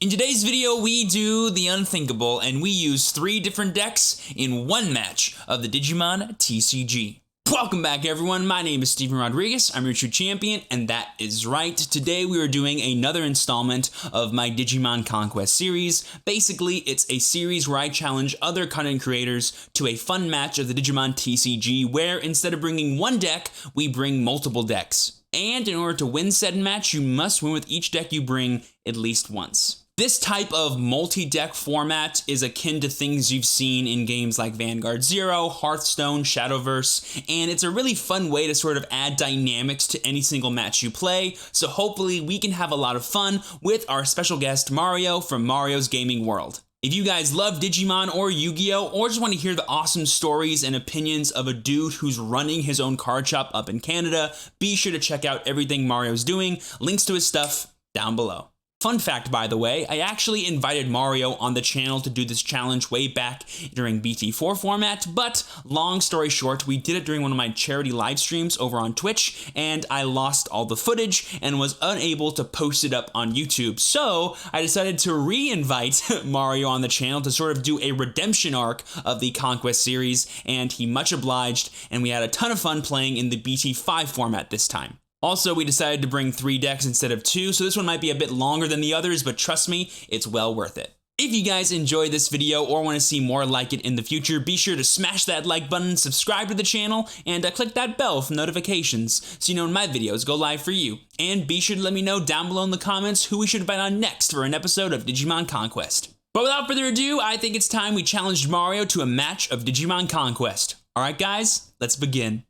In today's video, we do the unthinkable, and we use 3 different decks in one match of the Digimon TCG. Welcome back, everyone. My name is Steven Rodriguez. I'm your true champion, and that is right. Today, we are doing another installment of my Digimon Conquest series. Basically, it's a series where I challenge other content creators to a fun match of the Digimon TCG, where instead of bringing one deck, we bring multiple decks. And in order to win said match, you must win with each deck you bring at least once. This type of multi-deck format is akin to things you've seen in games like Vanguard Zero, Hearthstone, Shadowverse, and it's a really fun way to sort of add dynamics to any single match you play, so hopefully we can have a lot of fun with our special guest Mario from Mario's Gaming World. If you guys love Digimon or Yu-Gi-Oh! Or just want to hear the awesome stories and opinions of a dude who's running his own card shop up in Canada, be sure to check out everything Mario's doing. Links to his stuff down below. Fun fact, by the way, I actually invited Mario on the channel to do this challenge way back during BT4 format, but long story short, we did it during one of my charity live streams over on Twitch, and I lost all the footage and was unable to post it up on YouTube. So I decided to re-invite Mario on the channel to sort of do a redemption arc of the Conquest series, and he much obliged, and we had a ton of fun playing in the BT5 format this time. Also, we decided to bring 3 decks instead of 2, so this one might be a bit longer than the others, but trust me, it's well worth it. If you guys enjoyed this video or want to see more like it in the future, be sure to smash that like button, subscribe to the channel, and click that bell for notifications so you know when my videos go live for you. And be sure to let me know down below in the comments who we should invite on next for an episode of Digimon Conquest. But without further ado, I think it's time we challenged Mario to a match of Digimon Conquest. Alright guys, let's begin.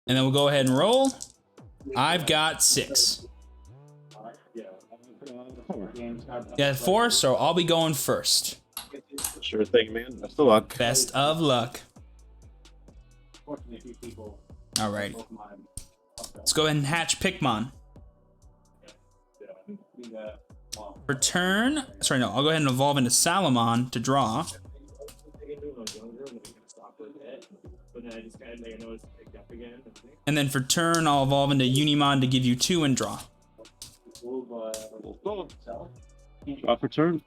And then we'll go ahead and roll. I've got 6. Yeah, 4, so I'll be going first. Sure thing, man. Best of luck. Best of luck. Alright. Let's go ahead and hatch Pikmon. For turn, sorry, no, I'll go ahead and evolve into Salamon to draw. And then for turn, I'll evolve into Omnimon to give you 2 and draw. Draw for turn.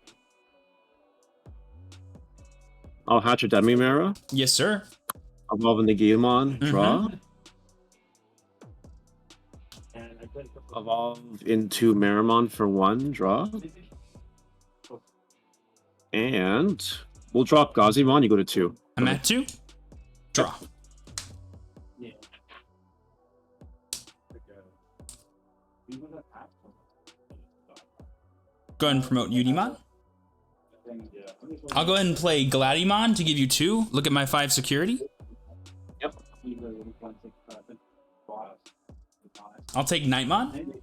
I'll hatch a Demi-Mera. Yes, sir. Evolve into Digimon. Draw. Evolve into Meramon for 1. Draw. And we'll drop Gazimon. You go to 2. I'm at 2. Draw. Go ahead and promote Omnimon. I'll go ahead and play Gladiemon to give you 2. Look at my 5 security. Yep. I'll take Knightmon.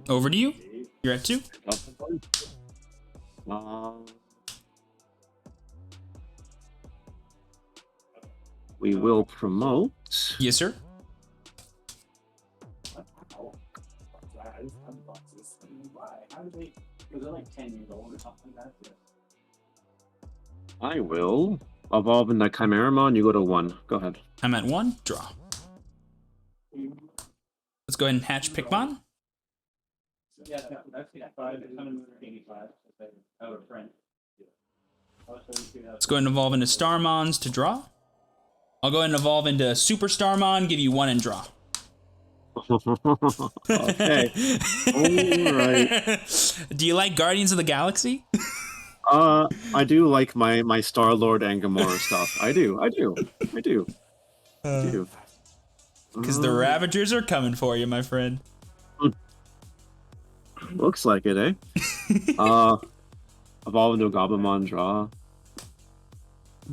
Over to you. You're at 2. We will promote. Yes, sir. I will evolve into Chimeramon. You go to 1. Go ahead. I'm at 1. Draw. Let's go ahead and hatch Pikmon. Let's go ahead and evolve into Starmons to draw. I'll go ahead and evolve into Super Starmon, give you 1 and draw. Okay. Alright. Do you like Guardians of the Galaxy? I do like my Star-Lord and Gamora stuff. I do. Because the Ravagers are coming for you, my friend. Looks like it, eh? Evolve into a Goblimon, draw.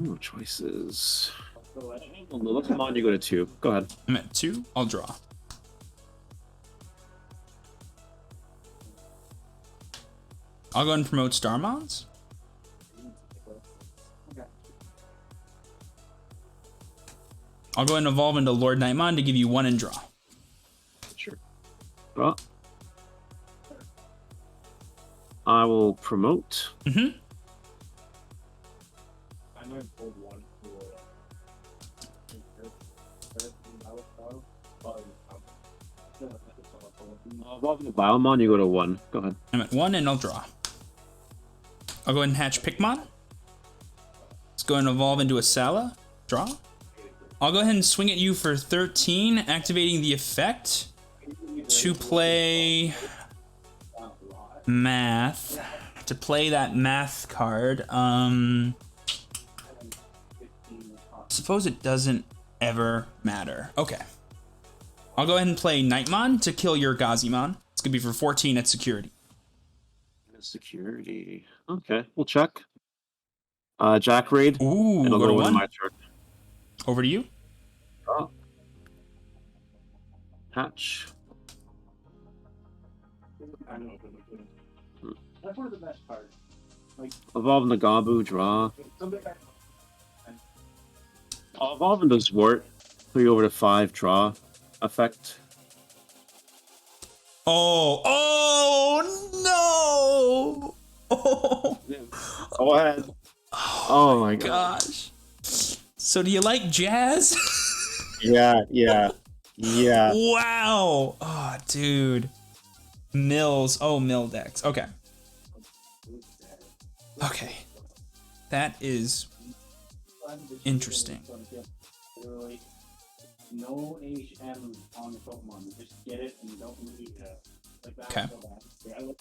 Ooh, choices. Lillithmon, you go to 2. Go ahead. I'm at 2. I'll draw. I'll go ahead and promote Starmons. I'll go ahead and evolve into LordKnightmon to give you 1 and draw. Sure. Draw. I will promote. Evolving the Biomon, you go to 1. Go ahead. I'm at 1 and I'll draw. I'll go ahead and hatch Pikmon. Let's go and evolve into a Sala. Draw. I'll go ahead and swing at you for 13, activating the effect to play Math. To play that Math card. Suppose it doesn't ever matter. Okay. I'll go ahead and play Knightmon to kill your Gazimon. It's gonna be for 14 at security. Security. Okay, we'll check. Jack Raid. Ooh, and I'll go to into 1. my turn. Over to you. Oh. Hatch. That's one of the best parts. Like, Evolve Nagabu, draw. I'll evolve into Zwart. Put you over to 5, draw. Effect. Oh, oh no! Oh, Go ahead. Oh my god. gosh. So do you like jazz? Yeah. Wow. Oh, dude. Mills. Oh, mill decks. Okay. Okay. That is interesting. no HM on the Pokemon. You just get it and you don't need it. Like that. Okay. I look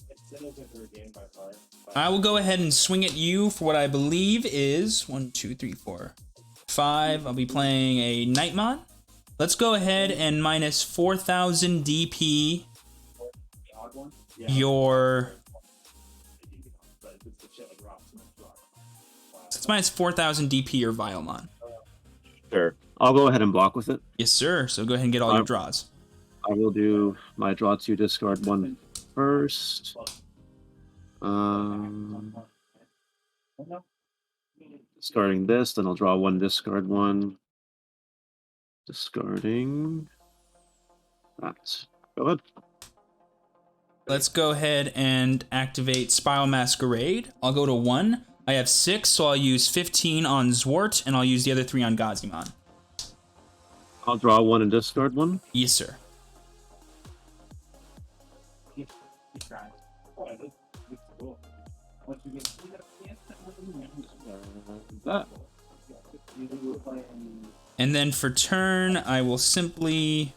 at their game by far. I will go ahead and swing at you for what I believe is 1, 2, 3, 4, 5. I'll be playing a Knightmon. Let's go ahead and minus 4,000 DP The odd one? Yeah. your... But it's the shit like rocks. So it's minus 4,000 DP your Vilemon. Sure. I'll go ahead and block with it. Yes, sir. So go ahead and get all your draws. I will do my draw 2, discard 1 first. Discarding this, then I'll draw 1, discard 1. Discarding that. Go ahead. Let's go ahead and activate Spiral Masquerade. I'll go to 1. I have 6, so I'll use 15 on Zwart, and I'll use the other 3 on Gazimon. I'll draw 1 and discard 1. Yes, sir. That. And then for turn, I will simply...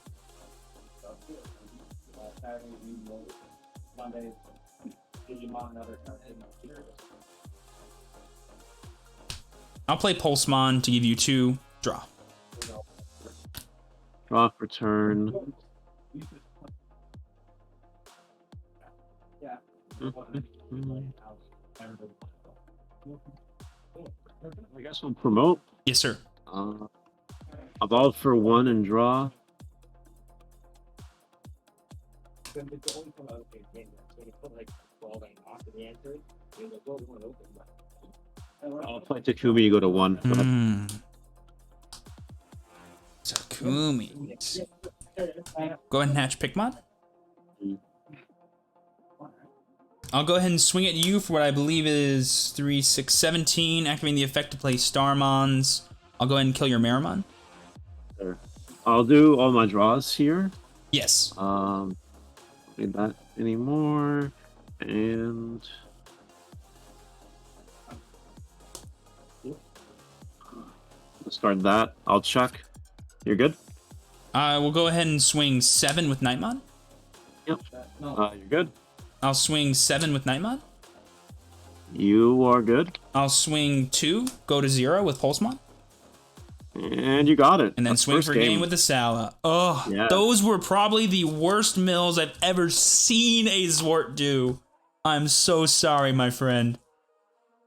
I'll play Pulsemon to give you 2. Draw. Draw for turn. I guess we'll promote. Yes, sir. Evolve for 1 and draw. I'll play Takumi, you go to 1. Go ahead. Takumi. Go ahead and hatch Pikmon. I'll go ahead and swing at you for what I believe is 3, 6, 17, activating the effect to play Starmons. I'll go ahead and kill your Marimon. Sure. I'll do all my draws here. Yes. Don't need that anymore. And discard that. I'll check. You're good? I will go ahead and swing 7 with Knightmon. Yep. You're good. I'll swing 7 with Knightmon. You are good. I'll swing 2, go to 0 with Pulsemon. And you got it. And then That's swing first for game with the Sala. Oh, Yeah. Those were probably the worst mills I've ever seen a Zwart do. I'm so sorry, my friend.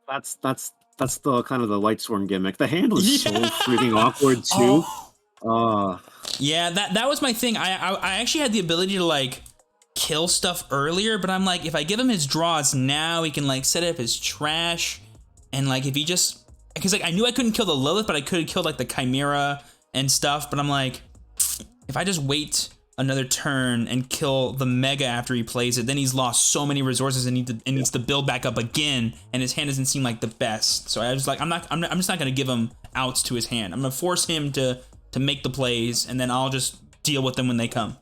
That's the kind of the Lightsworn gimmick. The hand was so Yeah. freaking awkward too. Yeah, that was my thing. I actually had the ability to like kill stuff earlier, but I'm like, if I give him his draws now, he can like set up his trash, and like if he just, because like I knew I couldn't kill the Lilith, but I could have killed like the Chimera and stuff. But I'm like, if I just wait another turn and kill the Mega after he plays it, then he's lost so many resources and needs to build back up again, and his hand doesn't seem like the best. So I was like, I'm just not gonna give him outs to his hand. I'm gonna force him to make the plays, and then I'll just deal with them when they come.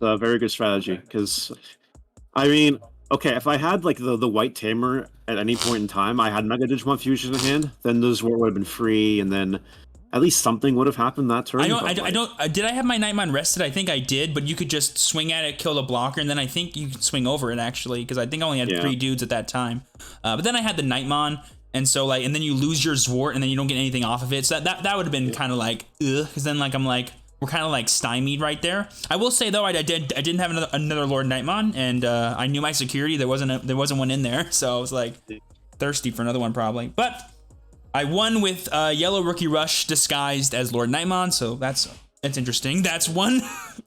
a very good strategy, because, I mean, okay, if I had, like, the white tamer at any point in time, I had Mega Digimon Fusion in hand, then the Zwart would have been free, and then at least something would have happened that turn. Did I have my Knightmon rested? I think I did, but you could just swing at it, kill the blocker, and then I think you could swing over it, actually, because I think I only had 3 dudes at that time. But then I had the Knightmon, and so, like, and then you lose your Zwart, and then you don't get anything off of it, so that would have been kind of like, ugh, because then, like, I'm like, we're kind of like stymied right there. I will say though, I didn't have another LordKnightmon, and I knew my security. There wasn't one in there, so I was like thirsty for another one probably. But I won with Yellow Rookie Rush disguised as LordKnightmon, so that's interesting. That's one.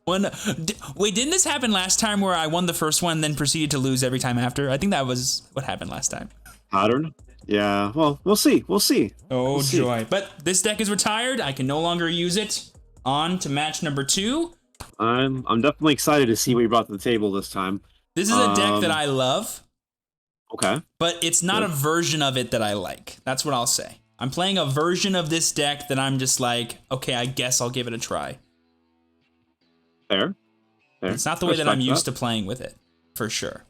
Wait, didn't this happen last time where I won the first one, then proceeded to lose every time after? I think that was what happened last time. Pattern. Yeah. Well, we'll see. We'll see. Oh, we'll joy! See. But this deck is retired. I can no longer use it. On to match number 2. I'm definitely excited to see what you brought to the table this time. This is a deck that I love. Okay. But it's not a version of it that I like. That's what I'll say. I'm playing a version of this deck that I'm just like, okay, I guess I'll give it a try. Fair. It's not the way that I'm used to playing with it, for sure.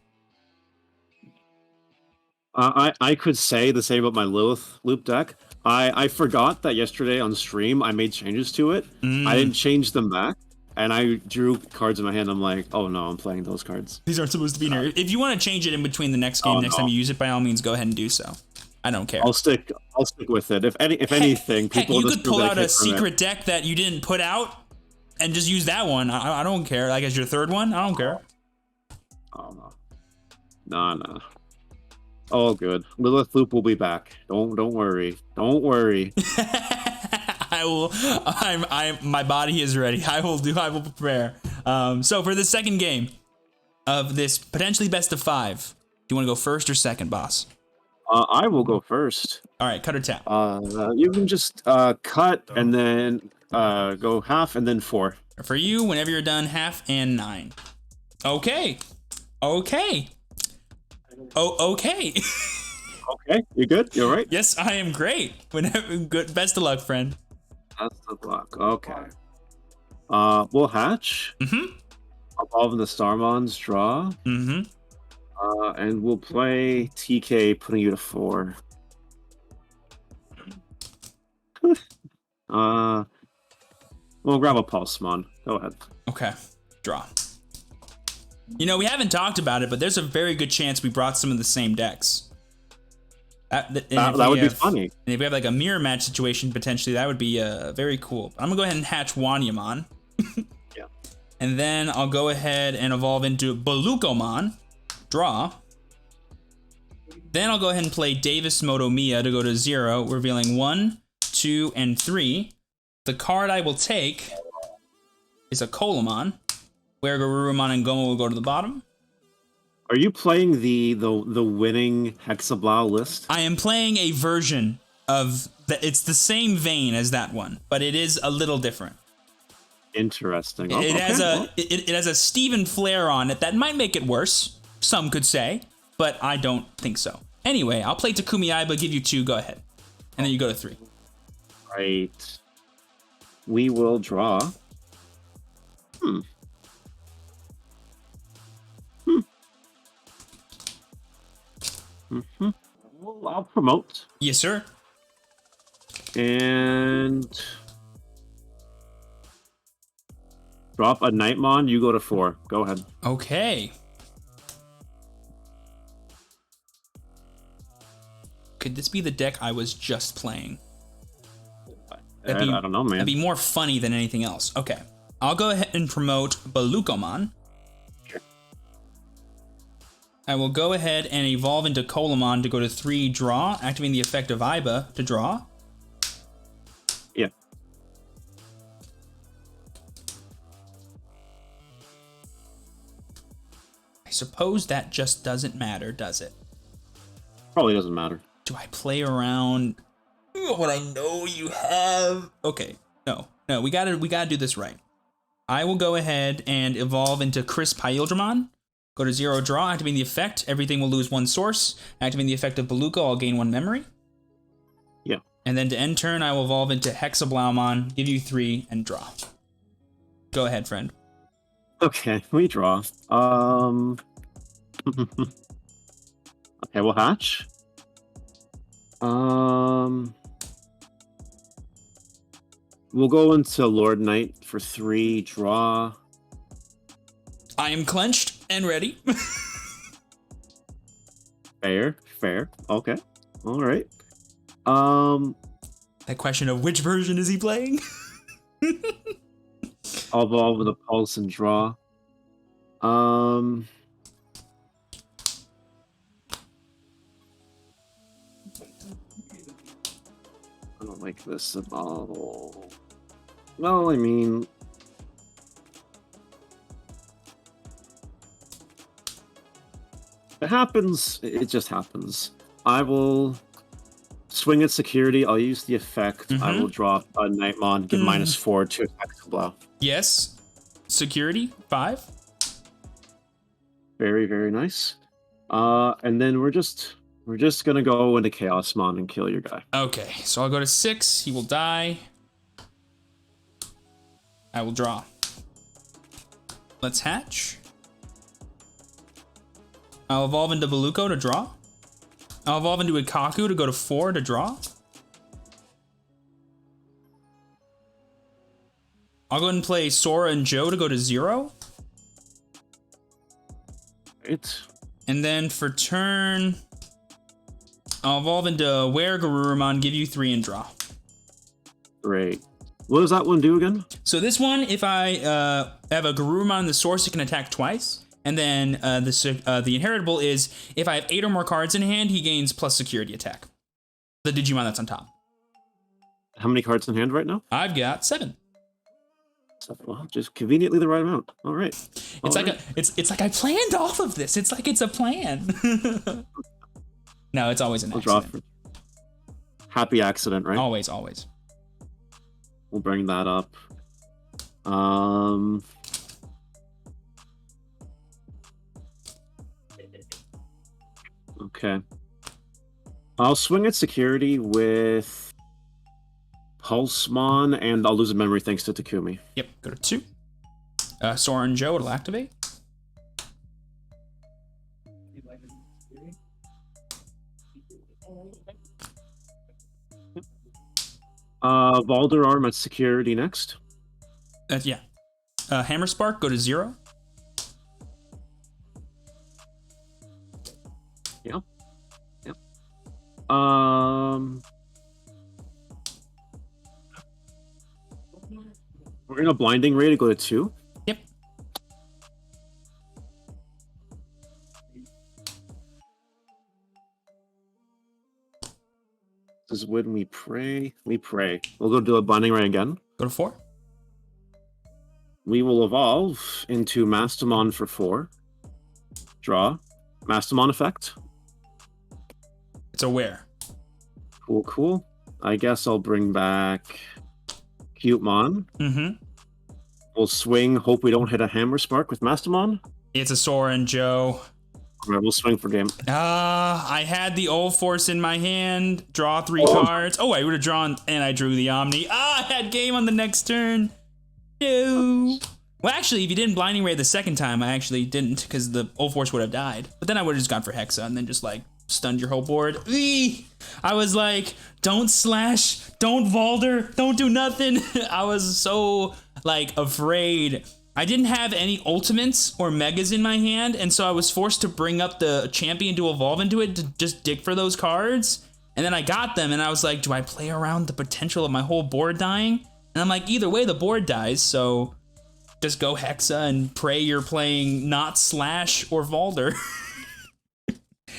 I could say the same about my Lilith loop deck. I forgot that yesterday on stream I made changes to it. I didn't change them back, and I drew cards in my hand. I'm like, oh no, I'm playing those cards. These aren't supposed to be in here. If you want to change it in between the next game, next time you use it, by all means, go ahead and do so. I don't care. I'll stick with it. If anything, people you could pull out a secret deck that you didn't put out and just use that one. I don't care. Like as your third one, I don't care. Oh no, no. All good. Lilith Loop will be back. Don't worry. Don't worry. I will. My body is ready. I will prepare. So for the second game of this potentially best of 5, do you want to go first or second, boss? I will go first. All right, cut or tap. You can just cut and then go half and then 4. For you, whenever you're done, half and 9. Okay. Okay. Oh, okay. Okay, you good? You all right? Yes, I am great. Whenever, good. Best of luck, friend. Best of luck. Okay. We'll hatch. Evolve in the Starmons, draw. And we'll play TK, putting you to 4. We'll grab a Pulsemon. Go ahead. Okay. Draw. You know, we haven't talked about it, but there's a very good chance we brought some of the same decks. That would be funny. And if we have like a mirror match situation, potentially, that would be very cool. I'm going to go ahead and hatch Omnimon. Yeah. And then I'll go ahead and evolve into Balukomon. Draw. Then I'll go ahead and play Davis Motomiya to go to 0, revealing 1, 2, and 3. The card I will take is a Colamon, where Garurumon and Goma will go to the bottom. Are you playing the winning Hexablaumon list? I am playing a version of it's the same vein as that one, but it is a little different. Interesting. It has a Steven flair on it that might make it worse. Some could say, but I don't think so. Anyway, I'll play Takumi Aiba, give you 2, go ahead. And then you go to 3. Right. We will draw. I'll promote. Yes, sir. And drop a Knightmon, you go to 4. Go ahead. Okay. Could this be the deck I was just playing? I don't know, man. That'd be more funny than anything else. Okay. I'll go ahead and promote Balukomon. Sure. I will go ahead and evolve into Colamon to go to 3, draw, activating the effect of Aiba to draw. Yeah. I suppose that just doesn't matter, does it? Probably doesn't matter. Do I play around what I know you have? Okay, no, we gotta do this right. I will go ahead and evolve into Imperialdramon. Go to 0, draw, activating the effect. Everything will lose 1 source. Activating the effect of Baluko, I'll gain 1 memory. Yeah. And then to end turn, I will evolve into Hexablaumon, give you 3, and draw. Go ahead, friend. Okay, we draw. Okay, we'll hatch. We'll go into Lord Knight for 3, draw. I am clenched and ready. Fair, fair. Okay. All right. That question of which version is he playing? I'll evolve with a pulse and draw. I don't like this at all. Well, I mean, it happens. It just happens. I will swing at security. I'll use the effect. I will draw a Knightmon, give -4 to Hexablaumon. Yes. Security 5. Very, very nice. And then we're just gonna go into Chaosmon and kill your guy. Okay, so I'll go to 6. He will die. I will draw. Let's hatch. I'll evolve into Baluko to draw. I'll evolve into Ikaku to go to 4 to draw. I'll go ahead and play Sora and Joe to go to 0. Right. And then for turn, I'll evolve into Garurumon, give you 3 and draw. Great. What does that one do again? So this one, if I have a Garurumon in the source, it can attack twice. And then the inheritable is if I have 8 or more cards in hand, he gains plus security attack. The Digimon that's on top. How many cards in hand right now? I've got 7. Well, just conveniently the right amount. All right. It's like I planned all of this. It's like it's a plan. No, it's always an accident. Happy accident, right? Always, always. We'll bring that up. Okay. I'll swing at security with Pulsemon, and I'll lose a memory thanks to Takumi. Yep, go to 2. Sora and Joe, it'll activate. Valderarm at security next. Yeah. Hammer Spark, go to 0. Yeah. Yeah. We're in a blinding ray to go to 2. Yep. This is when we pray. We pray. We'll go do a blinding ray again. Go to 4. We will evolve into Mastemon for 4. Draw. Mastemon effect. It's aware. Cool, cool. I guess I'll bring back Cutemon. Mm-hmm. We'll swing. Hope we don't hit a Hammer Spark with Mastemon. It's a Sora and Joe. All right, we'll swing for game. I had the Old Force in my hand. Draw 3 cards. Oh, I would have drawn, and I drew the Omni. I had game on the next turn. No. Well, actually, if you didn't Blinding Ray the second time, I actually didn't, because the Old Force would have died. But then I would have just gone for Hexa and then just, like, stunned your whole board. Eee! I was like, don't slash, don't Valder, don't do nothing. I was so, like, afraid. I didn't have any ultimates or megas in my hand, and so I was forced to bring up the champion to evolve into it to just dig for those cards. And then I got them, and I was like, do I play around the potential of my whole board dying? And I'm like, either way, the board dies, so just go Hexa and pray you're playing not Slash or Valder.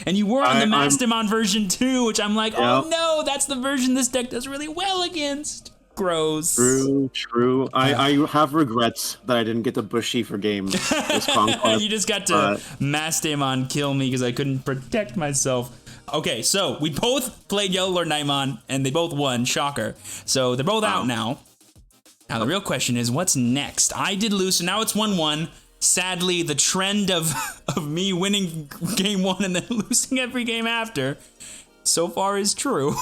And you were on the Mastemon version too, which I'm like, oh no, that's the version this deck does really well against. Gross. True, true. I have regrets that I didn't get the Bushy for game this Conquest. You just got to Mastemon kill me because I couldn't protect myself. Okay, so we both played Yellow LordKnightmon, and they both won. Shocker. So they're both out now. Now the real question is, what's next? I did lose, so now it's 1-1. Sadly, the trend of me winning game 1 and then losing every game after so far is true.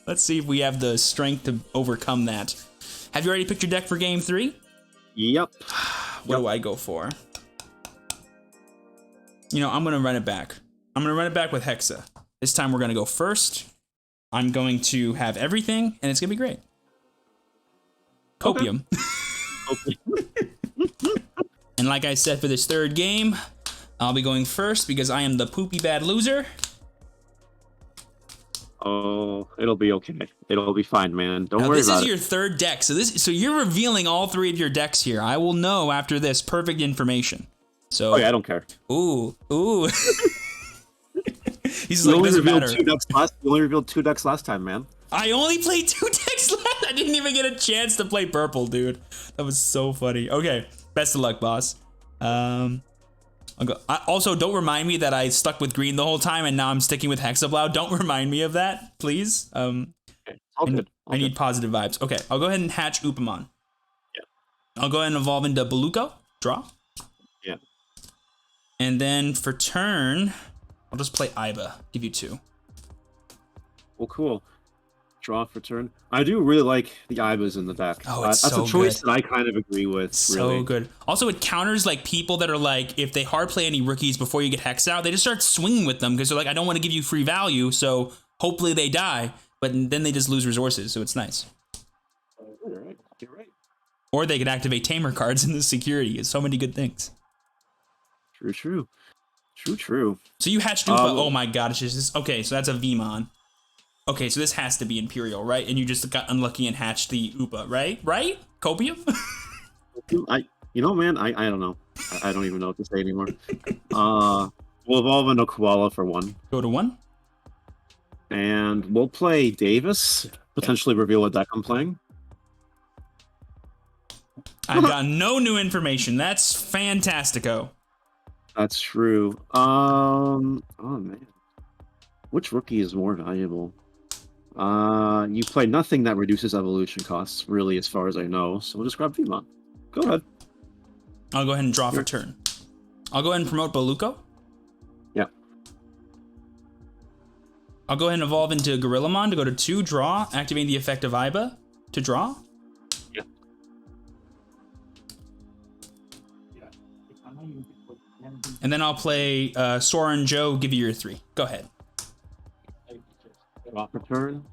Let's see if we have the strength to overcome that. Have you already picked your deck for game 3? Yep. What do I go for? You know, I'm gonna run it back. I'm gonna run it back with Hexa. This time we're gonna go first. I'm going to have everything, and it's gonna be great. Copium. Okay. And like I said for this third game, I'll be going first because I am the poopy bad loser. Oh, it'll be okay. It'll be fine, man. Don't worry This about is it. your third deck, so you're revealing all 3 of your decks here. I will know after this perfect information. So, Oh yeah, I don't care. ooh. He's You like, only doesn't revealed matter. 2 decks last. You only revealed 2 decks last time, man. I only played 2 decks left. I didn't even get a chance to play purple, dude. That was so funny. Okay, best of luck, boss. I'll go. Also, don't remind me that I stuck with green the whole time and now I'm sticking with Hexablau. Don't remind me of that, please. Okay. All good. I need positive vibes. Okay, I'll go ahead and hatch Upamon. Yeah. I'll go ahead and evolve into Baluko. Draw. Yeah. And then for turn, I'll just play Iba. Give you 2. Well, cool. Draw for turn. I do really like the Ibas in the deck. Oh, it's that's so a choice good. that I kind of agree with. So really. good. Also, it counters like people that are like, if they hard play any rookies before you get Hex out, they just start swinging with them because they're like, I don't want to give you free value, so hopefully they die, but then they just lose resources, so it's nice. You're right. You're right. Or they could activate Tamer cards in the security. It's so many good things. True. So you hatched Upa. Oh my god, it's just this. Okay, so that's a Vmon. Okay, so this has to be Imperial, right? And you just got unlucky and hatched the Upa, right? Right? Copium? You know, man, I don't know. I don't even know what to say anymore. We'll evolve into Koala for 1. Go to 1. And we'll play Davis. Potentially reveal what deck I'm playing. I've got no new information. That's fantastico. That's true. Oh man. Which rookie is more valuable? You play nothing that reduces evolution costs, really, as far as I know. So we'll just grab Vmon. Go ahead. I'll go ahead and draw for turn. I'll go ahead and promote Baluko. Yeah. I'll go ahead and evolve into Gorillamon to go to 2, draw, activating the effect of Iba to draw. Yeah. And then I'll play Soren Joe, give you your 3. Go ahead. Draw for turn.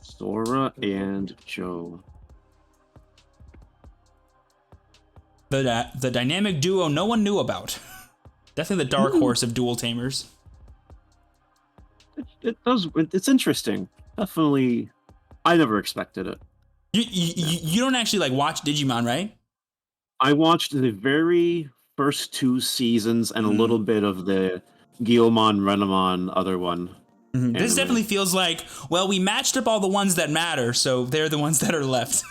Sora and Joe. The dynamic duo no one knew about. Definitely the dark horse of dual tamers. It's interesting. Definitely, I never expected it. You don't actually like watch Digimon, right? I watched the very first 2 seasons and a little bit of the Guilmon Renamon other one. This definitely feels like, well, we matched up all the ones that matter, so they're the ones that are left.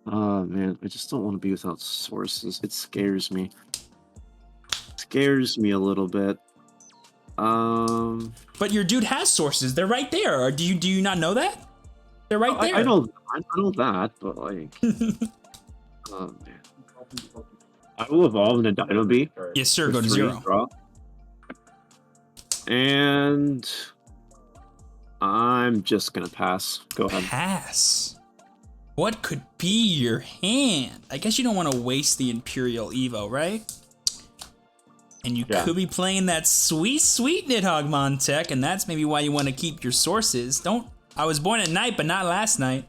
Oh man, I just don't want to be without sources. It scares me. Scares me a little bit. But your dude has sources. They're right there. Or do you not know that? They're right there. I know that, but like, oh man, I will evolve into Dino Bee. Yes, sir. for Go to 3, 0. draw. And I'm just gonna pass. Go ahead. Pass. What could be your hand? I guess you don't want to waste the Imperial Evo, right? And you could be playing that sweet Nidhoggmon tech, and that's maybe why you want to keep your sources. I was born at night, but not last night.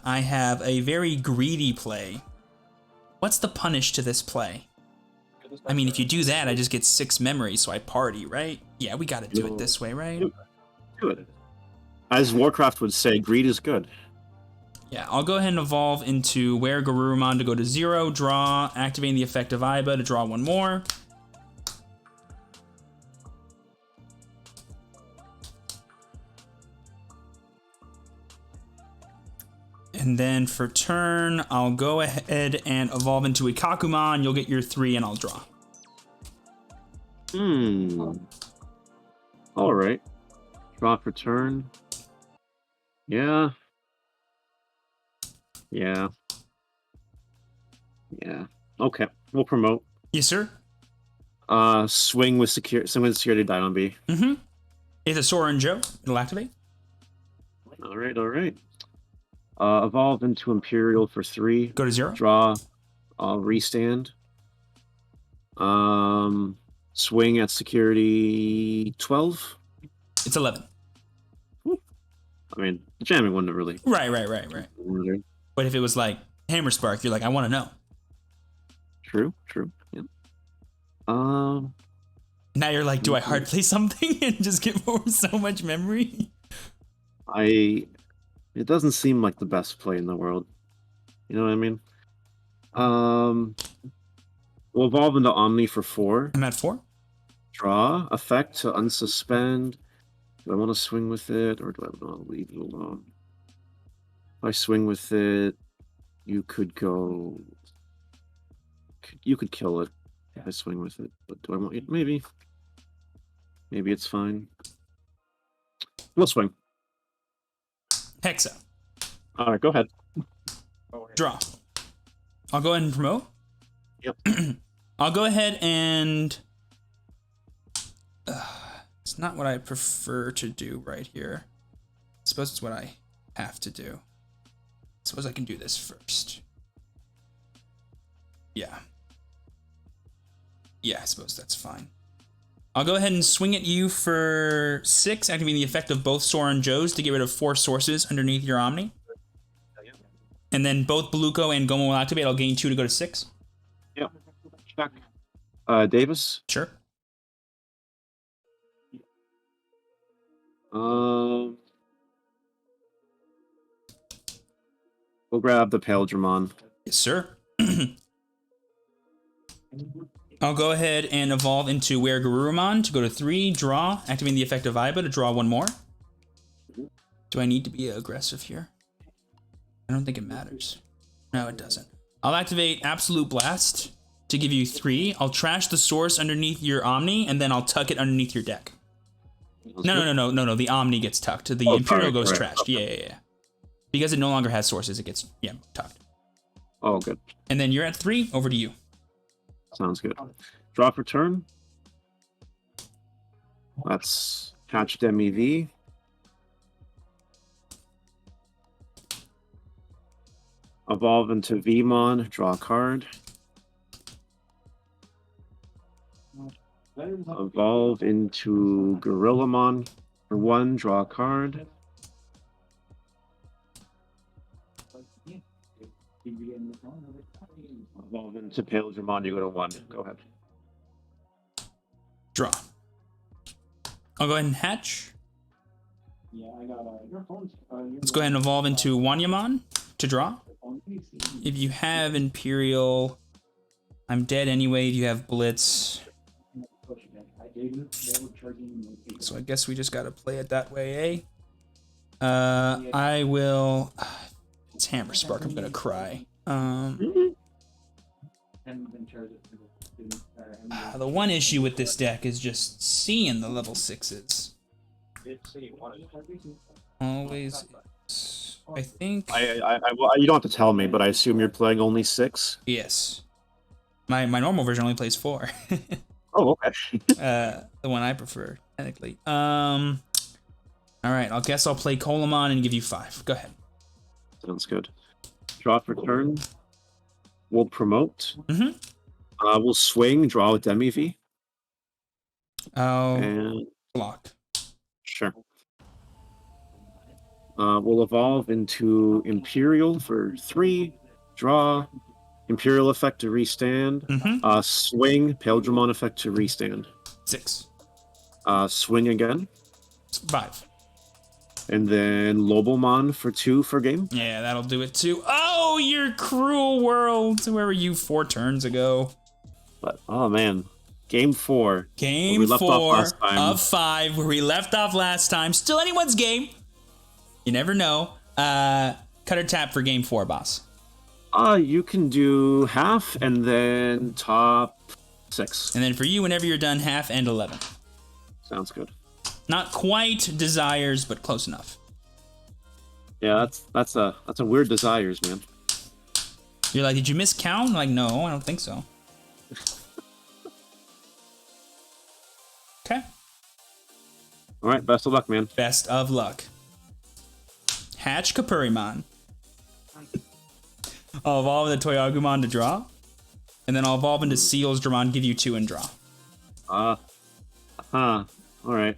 I have a very greedy play. What's the punish to this play? I mean, if you do that, I just get 6 memories, so I party, right? Yeah, we gotta do it this way, right? Do it. As Warcraft would say, greed is good. Yeah, I'll go ahead and evolve into Were Garurumon to go to 0, draw, activating the effect of Iba to draw 1 more. And then for turn, I'll go ahead and evolve into Ikakumon. You'll get your 3 and I'll draw. All right. Draw for turn. Yeah. Okay. We'll promote. Yes, sir. Swing with security die on B. Mm-hmm. It's a Sora and Joe. It'll activate. All right, all right. Evolve into Imperial for 3. Go to 0. Draw. Restand. Swing at security 12. It's 11. I mean, jamming wouldn't have really. Right. But if it was like Hammer Spark, you're like, I want to know. True. Yeah. Now you're like, do I hard play something and just give over so much memory? It doesn't seem like the best play in the world. You know what I mean? We'll evolve into Omni for 4. I'm at 4. Draw. Effect to unsuspend. Do I want to swing with it, or do I want to leave it alone? If I swing with it, you could go... You could kill it if I swing with it, but do I want it? Maybe. Maybe it's fine. We'll swing. Hexa. All right, go ahead. Draw. I'll go ahead and promote. Yep. I'll go ahead and... it's not what I prefer to do right here. I suppose it's what I have to do. I suppose I can do this first. Yeah. Yeah, I suppose that's fine. I'll go ahead and swing at you for 6, activating the effect of both Sora and Joe's to get rid of 4 sources underneath your Omni. And then both Beluco and Gomo will activate. I'll gain 2 to go to 6. Yep. Check. Davis? Sure. We'll grab the Imperialdramon. Yes, sir. I'll go ahead and evolve into Garurumon to go to 3, draw, activating the effect of Iba to draw 1 more. Do I need to be aggressive here? I don't think it matters. No, it doesn't. I'll activate Absolute Blast to give you 3. I'll trash the source underneath your Omni, and then I'll tuck it underneath your deck. No. The Omni gets tucked. The Imperial goes trashed. Yeah. Because it no longer has sources, it gets, tucked. Oh, good. And then you're at 3. Over to you. Sounds good. Draw for turn. Let's catch MEV. Evolve into Vmon, draw a card. Evolve into Gorillamon for 1, draw a card. Evolve into Imperialdramon, you go to 1. Go ahead. Draw. I'll go ahead and hatch. Let's go ahead and evolve into Wanyamon to draw. If you have Imperial, I'm dead anyway. If you have Blitz. So I guess we just gotta play it that way, eh? I will... It's Hammer Spark, I'm gonna cry. The one issue with this deck is just seeing the level 6s. Always is. I think... you don't have to tell me, but I assume you're playing only 6? Yes. My normal version only plays 4. Oh, okay. The one I prefer, technically. Alright, I guess I'll play Colamon and give you 5. Go ahead. Sounds good. Draw for turn. We'll promote. We'll swing, draw with MEV. And block. Sure. We'll evolve into Imperial for 3, draw, Imperial effect to restand, swing, Imperialdramon effect to restand. 6. Swing again. 5. And then Lobomon for 2 for game. Yeah, that'll do it too. Oh, your cruel world! Where were you 4 turns ago? But, oh man. Game 4. Game 4 of 5, where we left off last time. Still anyone's game. You never know. Cut or tap for game 4, boss. You can do half and then top 6. And then for you, whenever you're done, half and 11. Sounds good. Not quite desires, but close enough. Yeah, that's a weird desires, man. You're like, did you miscount? I'm like, no, I don't think so. Okay. All right, best of luck, man. Best of luck. Hatch Kapurimon. I'll evolve into Toyagumon to draw. And then I'll evolve into Sealsdramon, give you 2 and draw. All right.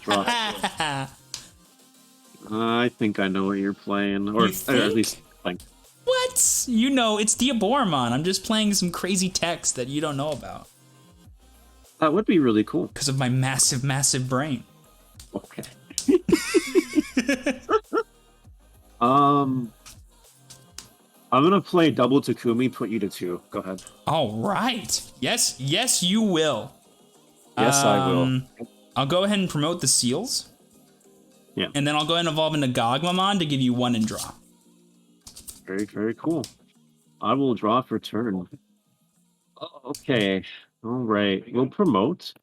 Draw. I think I know what you're playing, or You think? at least playing. What? You know, it's Diaboromon. I'm just playing some crazy text that you don't know about. That would be really cool. Because of my massive, massive brain. Okay. I'm gonna play double Takumi, put you to 2. Go ahead. All right. Yes, yes, you will. Yes, I will. I'll go ahead and promote the seals. Yeah. And then I'll go ahead and evolve into Gogmamon to give you 1 and draw. Very, very cool. I will draw for turn. Okay. All right. We'll promote.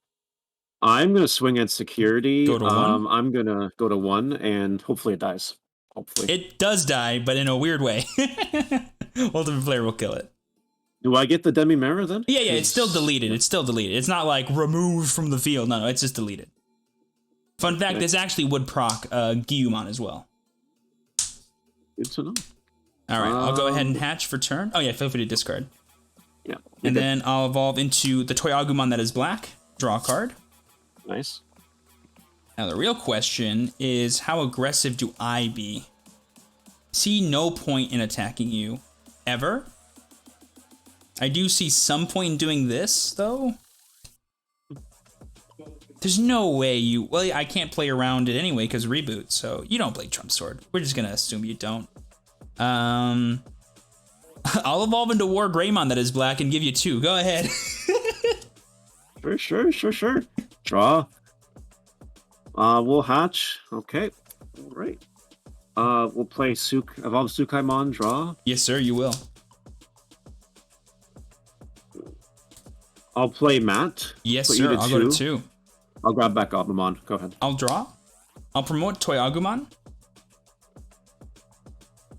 I'm gonna swing at security. Go to 1. I'm gonna go to 1, and hopefully it dies. Hopefully. It does die, but in a weird way. Ultimate player will kill it. Do I get the Demi Mera then? Yeah, it's still deleted. It's still deleted. It's not like removed from the field. No, it's just deleted. Fun fact, this actually would proc Gyumon as well. Good to know. All right, I'll go ahead and hatch for turn. Oh yeah, feel free to discard. Yeah. And then I'll evolve into the Toyagumon that is black. Draw a card. Nice. Now the real question is, how aggressive do I be? See no point in attacking you, ever. I do see some point in doing this, though. There's no way you... Well, I can't play around it anyway, because reboot, so you don't play Trump Sword. We're just gonna assume you don't. I'll evolve into War Greymon that is black and give you 2. Go ahead. Sure. Draw. We'll hatch. Okay. All right. We'll play Evolve Sukaimon, draw. Yes, sir, you will. I'll play Matt. Yes, Put sir, you to I'll 2. go to 2. I'll grab back Omnimon. Go ahead. I'll draw. I'll promote Toyagumon.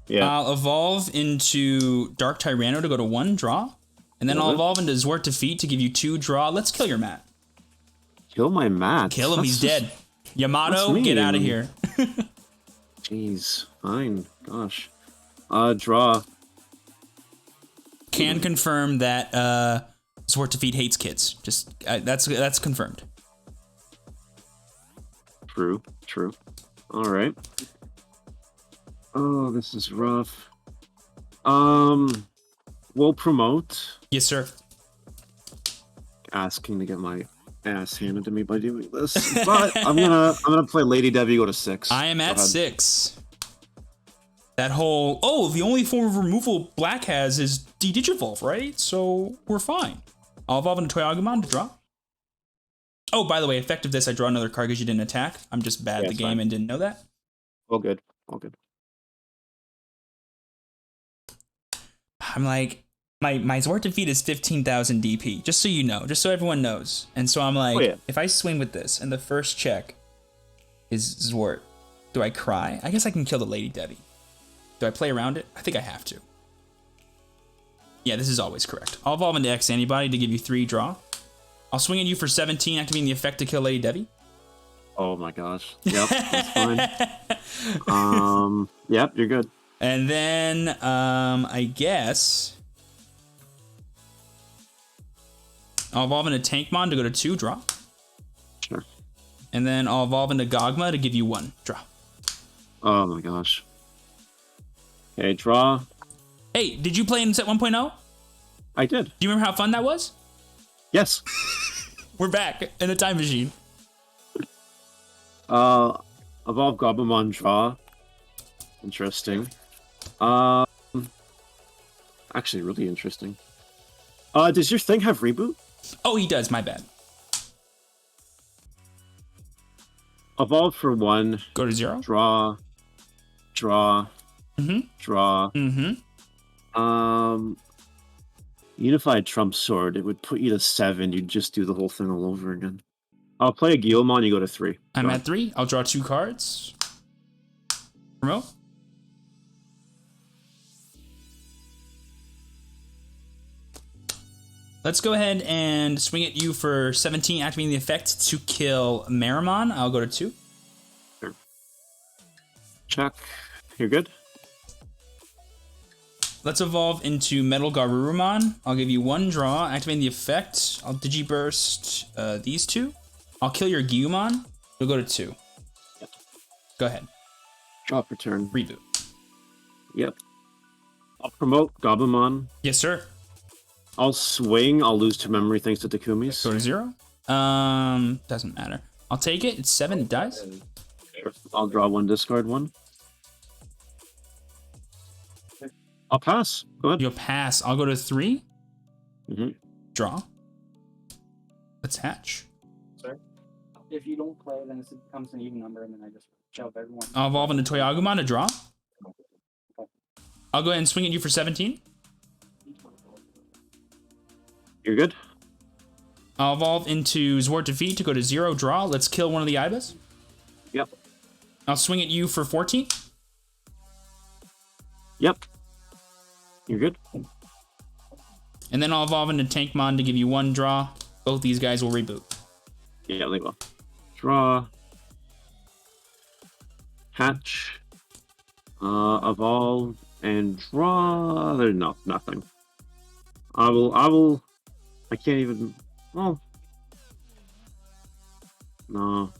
Yeah. I'll evolve into Dark Tyranno to go to 1, draw. And then I'll evolve into Zwart Defeat to give you 2, draw. Let's kill your Matt. Kill my Matt. Kill him, That's he's just- dead. Yamato, that's get out of mean. here. Jeez. Fine. Gosh. Draw. Can confirm that Zwart Defeat hates kids. Just that's confirmed. True. All right. Oh, this is rough. We'll promote. Yes, sir. Asking to get my ass handed to me by doing this, but I'm gonna play Lady Debbie, go to 6. I am Go at ahead. 6. That whole the only form of removal black has is de-digivolve, right? So we're fine. I'll evolve into Toyagumon to draw. Oh, by the way, effective this, I draw another card because you didn't attack. I'm just bad at the it's game fine. and didn't know that. All good. I'm like, my Zwart Defeat is 15,000 DP, just so you know, just so everyone knows. And so I'm like, if I swing with this and the first check is Zwart, do I cry? I guess I can kill the Lady Debbie. Do I play around it? I think I have to. Yeah, this is always correct. I'll evolve into X Antibody to give you 3, draw. I'll swing at you for 17, activating the effect to kill Lady Debbie. Oh my gosh. Yep, that's fine. Yep, you're good. And then, I guess I'll evolve into Tankmon to go to 2, draw. Sure. And then I'll evolve into Gogma to give you 1, draw. Oh my gosh. Okay, draw. Hey, did you play in set 1.0? I did. Do you remember how fun that was? Yes. We're back in the time machine. Evolve Goblimon, draw. Interesting. Actually, really interesting. Does your thing have reboot? Oh, he does. My bad. Evolve for 1. Go to 0. Draw. Draw. Draw. Unified Trump Sword. It would put you to 7. You'd just do the whole thing all over again. I'll play a Guilmon. You go to 3. I'm Go at ahead. 3. I'll draw 2 cards. Promote. Let's go ahead and swing at you for 17, activating the effect to kill Mastemon. I'll go to 2. Sure. Check. You're good. Let's evolve into Metal Garurumon. I'll give you 1 draw, activating the effect. I'll Digiburst these 2. I'll kill your Gyumon. You'll go to 2. Yep. Go ahead. Drop return. Reboot. Yep. I'll promote Gabumon. Yes, sir. I'll swing. I'll lose 2 memory thanks to Takumi's. Go to 0. Doesn't matter. I'll take it. It's 7 dice. Sure. I'll draw 1, discard 1. I'll pass. Go ahead. You'll pass. I'll go to 3. Mm-hmm. Draw. Let's hatch. Sorry. If you don't play, then it becomes an even number, and then I just shove everyone. I'll evolve into Toyagumon to draw. I'll go ahead and swing at you for 17. You're good. I'll evolve into Zwart Defeat to go to 0, draw. Let's kill one of the Ibis. Yep. I'll swing at you for 14. Yep. You're good. And then I'll evolve into Tankmon to give you 1 draw. Both these guys will reboot. Yeah, they will. Draw. Hatch. Evolve and draw. There's nothing. I can't even. Well, no.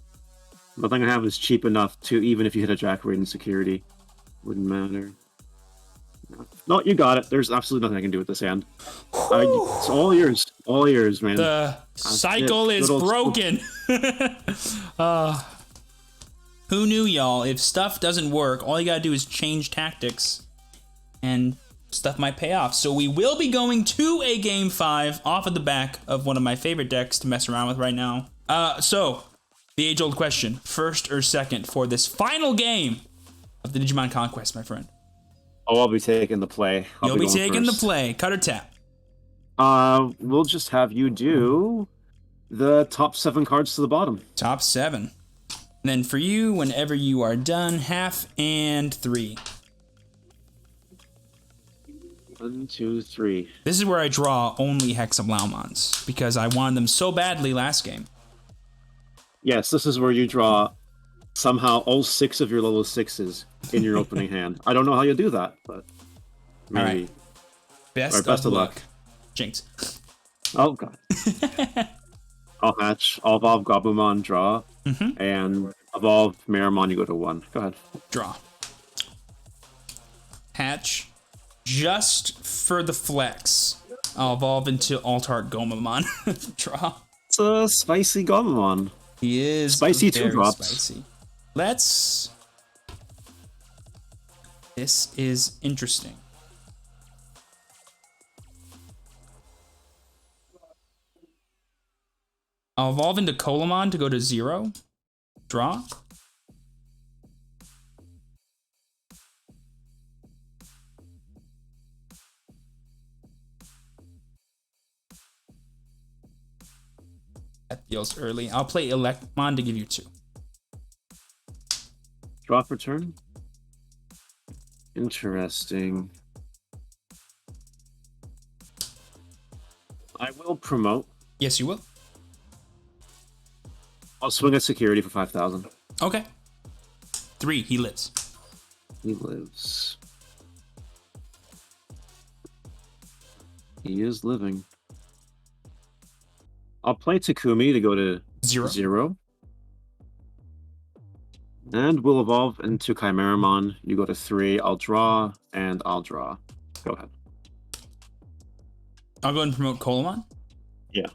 Nothing I have is cheap enough to, even if you hit a Jack Raiden security, wouldn't matter. No, you got it. There's absolutely nothing I can do with this hand. It's all yours. All yours, man. The cycle is broken. Who knew, y'all? If stuff doesn't work, all you gotta do is change tactics, and stuff might pay off. So we will be going to a Game 5 off of the back of one of my favorite decks to mess around with right now. So, the age-old question, first or second for this final game of the Digimon Conquest, my friend? Oh, I'll be taking the play. You'll be taking the play. Cut or tap? We'll just have you do the top 7 cards to the bottom. Top 7. And then for you, whenever you are done, half and 3. 1, 2, 3. This is where I draw only Hexablaumons, because I wanted them so badly last game. Yes, this is where you draw somehow all 6 of your level 6s in your opening hand. I don't know how you do that, but maybe. All right. Best of luck. Jinx. Oh, God. I'll hatch. I'll evolve Gabumon, draw. And evolve Mastemon, you go to 1. Go ahead. Draw. Hatch. Just for the flex, I'll evolve into Altart Gomamon. Draw. It's a spicy Gabumon. He is spicy very 2-drops. Spicy. Let's. This is interesting. I'll evolve into Colamon to go to 0. Draw. That feels early. I'll play Lillithmon to give you 2. Drop return. Interesting. I will promote. Yes, you will. I'll swing at security for 5,000. Okay. 3. He lives. He lives. He is living. I'll play Takumi to go to 0. And we'll evolve into Chimeramon. You go to 3. I'll draw, and I'll draw. Go ahead. I'll go ahead and promote Colamon. Yeah.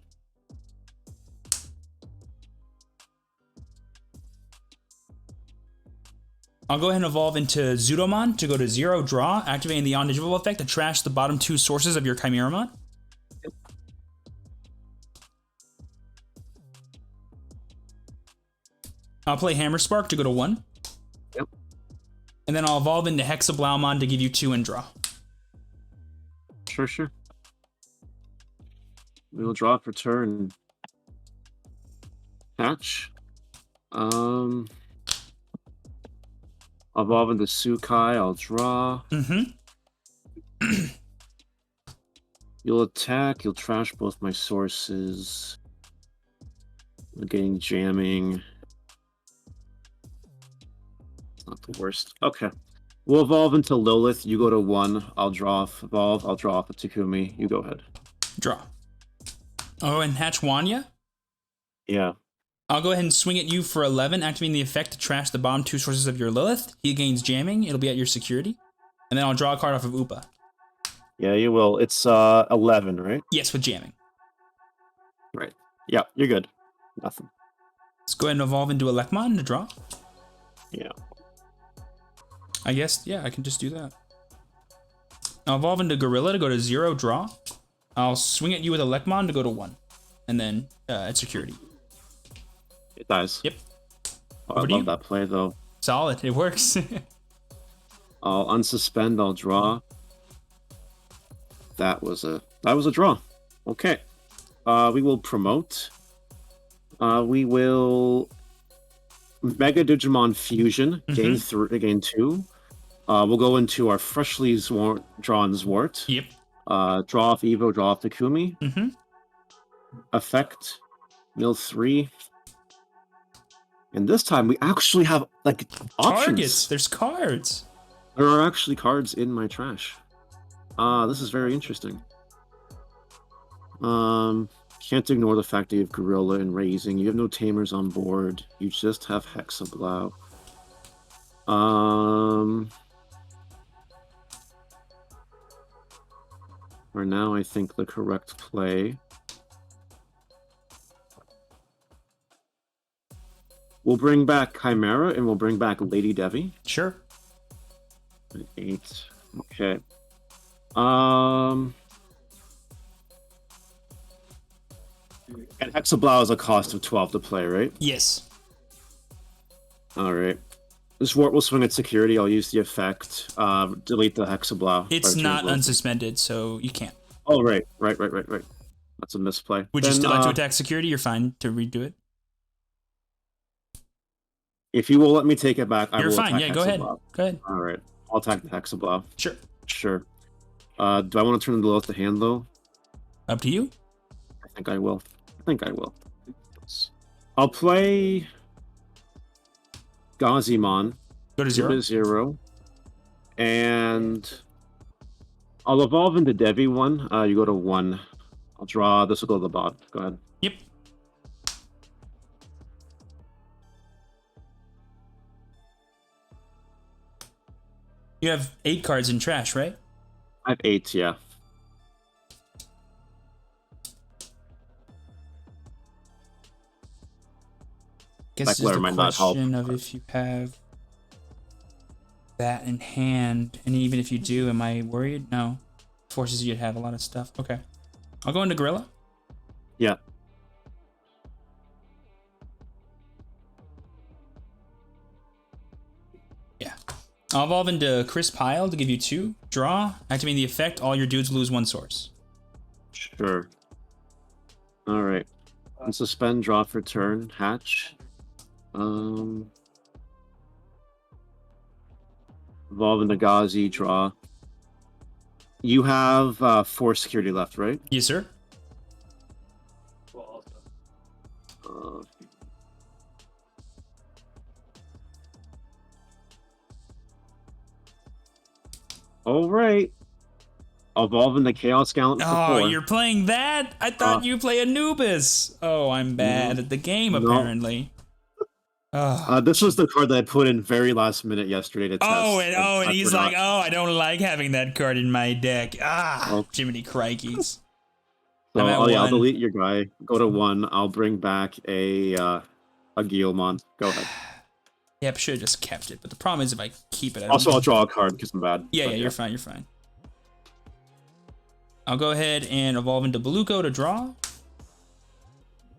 I'll go ahead and evolve into Zudomon to go to 0, draw, activating the on-digital effect to trash the bottom 2 sources of your Chimeramon. Yep. I'll play Hammer Spark to go to 1. Yep. And then I'll evolve into Hexablaumon to give you 2 and draw. Sure. We will draw for turn. Hatch. Evolve into Sukai. I'll draw. You'll attack, you'll trash both my sources. We're getting jamming. Not the worst. Okay. We'll evolve into Lilith. You go to 1. I'll draw off evolve. I'll draw off a Takumi. You go ahead. Draw. Oh, and hatch Wanya? Yeah. I'll go ahead and swing at you for 11, activating the effect to trash the bottom 2 sources of your Lilith. He gains jamming. It'll be at your security. And then I'll draw a card off of Upa. Yeah, you will. It's 11, right? Yes, with jamming. Right. Yeah, you're good. Nothing. Let's go ahead and evolve into a Lillithmon to draw. Yeah. I guess, yeah, I can just do that. I'll evolve into Gorilla to go to 0, draw. I'll swing at you with a Lillithmon to go to 1. And then at security. It dies. Yep. Oh, I love that play, though. Solid. It works. I'll unsuspend. I'll draw. That was a draw. Okay. We will promote. We will Mega Digimon Fusion. Gain 2. We'll go into our freshly drawn Zwart. Yep. Draw off Evo. Draw off Takumi. Effect. Mill 3. And this time we actually have like options. Targets. There's cards. There are actually cards in my trash. This is very interesting. Can't ignore the fact that you have Gorilla and Raising. You have no Tamers on board. You just have Hexablaumon. For now, I think the correct play. We'll bring back Chimera and we'll bring back Lady Devi. Sure. 8. Okay. And Hexablaumon is a cost of 12 to play, right? Yes. Alright. This Wart will swing at security. I'll use the effect. Delete the Hexablaumon. It's not unsuspended, so you can't. Oh, right. That's a misplay. Would you still like to attack security? You're fine to redo it. If you will let me take it back, I will. You're fine. Attack Yeah, go ahead. Hexablaumon. Go ahead. All right. I'll attack the Hexablaumon. Sure. Sure. Do I want to turn the Lilith to hand, though? Up to you. I think I will. I'll play Gazimon. Go to 0. 0. And I'll evolve into Devi 1. You go to 1. I'll draw. This will go to the bot. Go ahead. Yep. You have 8 cards in trash, right? I have 8, yeah. Guess it's just a question of if you have that in hand, and even if you do, am I worried? No. Forces you to have a lot of stuff. Okay. I'll go into Gorilla. Yeah. Yeah. I'll evolve into Chris Pyle to give you 2. Draw. Activating the effect, all your dudes lose 1 source. Sure. Alright. Unsuspend, draw for turn, hatch. Evolve into Gazi, draw. You have 4 security left, right? Yes, sir. All right. Evolve into Chaos Gallant for 4. Oh, you're playing that? I thought you play Anubis. Oh, I'm bad at the game, apparently. This was the card that I put in very last minute yesterday to test. And he's like, oh, I don't like having that card in my deck. Jiminy crikeys. So, I'll delete your guy. Go to 1. I'll bring back a Guillemon. Go ahead. Yep, should have just kept it. But the problem is if I keep it, I'll draw a card because I'm bad. Yeah, you're fine. You're fine. I'll go ahead and evolve into Beluco to draw.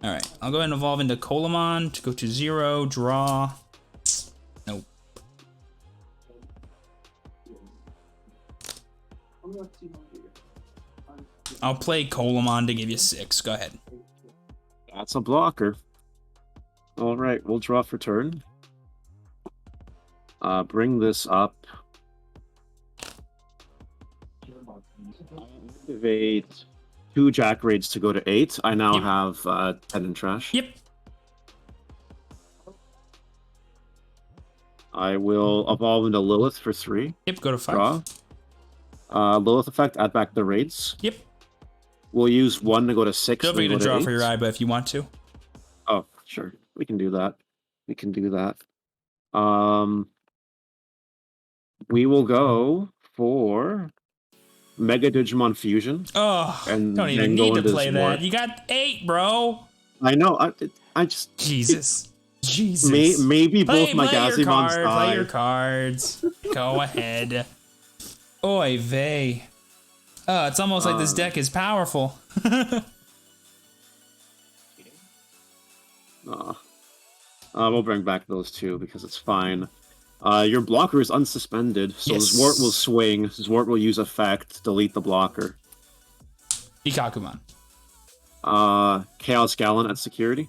All right, I'll go ahead and evolve into Colamon to go to 0, draw. Nope. I'll play Colamon to give you 6. Go ahead. That's a blocker. All right, we'll draw for turn. Bring this up. Activate 2 Jack raids to go to 8. I now Yep. have 10 in trash. Yep. I will evolve into Lilith for 3. Yep, go to 5. Draw. Lilith effect, add back the raids. Yep. We'll use 1 to go to 6. Don't forget then to go draw 8. for your eye, but if you want to. Oh, sure. We can do that. We will go for Mega Digimon Fusion. Oh, And don't even then go need to into play Zwart. that. You got 8, bro. I know. I just Jesus. Jesus. maybe both my play your Gazimons cards. Play die. your cards. Go ahead. Oy vey. Oh, it's almost like this deck is powerful. We'll bring back those 2 because it's fine. Your blocker is unsuspended, so Yes. Zwart will swing. Zwart will use effect, delete the blocker. Ikakumon. Chaos Gallon at security.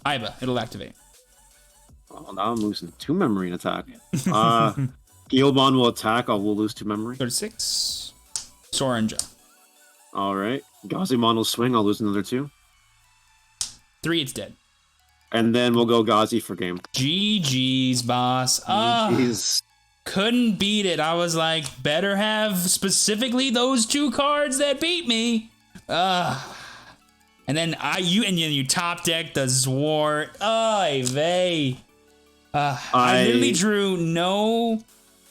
Iba, it'll activate. Oh, now I'm losing 2 memory in attack. Gilbon will attack. We'll lose 2 memory. Go to 6. Sorenja. Alright. Gazimon will swing. I'll lose another 2. 3, it's dead. And then we'll go Gazi for game. GG's, boss. Ah, He's couldn't beat it. I was like, better have specifically those 2 cards that beat me. And then you top deck the Zwart. Oy vey. I literally drew no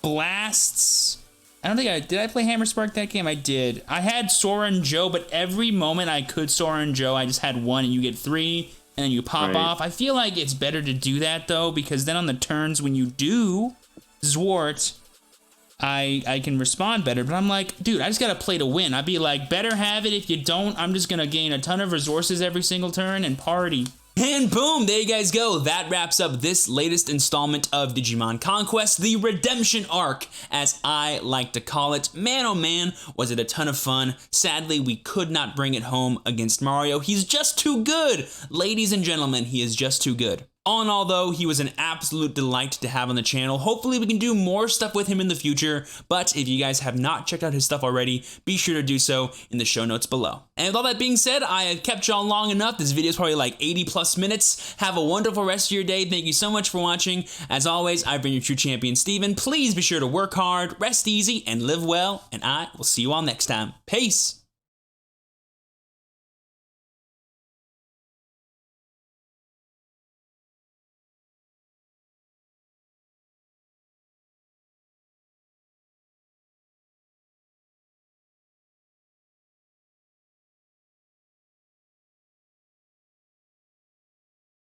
blasts. I don't think did I play Hammer Spark that game? I did. I had Sora and Joe, but every moment I could Sora and Joe, I just had 1 and you get 3 and then you pop off. I feel like it's better to do that though, because then on the turns when you do Zwart, I can respond better, but I'm like, dude, I just gotta play to win. I'd be like, better have it. If you don't, I'm just gonna gain a ton of resources every single turn and party. And boom, there you guys go. That wraps up this latest installment of Digimon Conquest, the redemption arc, as I like to call it. Man, oh man, was it a ton of fun. Sadly, we could not bring it home against Mario. He's just too good. Ladies and gentlemen, he is just too good. All in all, though, he was an absolute delight to have on the channel. Hopefully, we can do more stuff with him in the future, but if you guys have not checked out his stuff already, be sure to do so in the show notes below. And with all that being said, I have kept y'all long enough. This video is probably like 80+ minutes. Have a wonderful rest of your day. Thank you so much for watching. As always, I've been your true champion, Steven. Please be sure to work hard, rest easy, and live well, and I will see you all next time. Peace!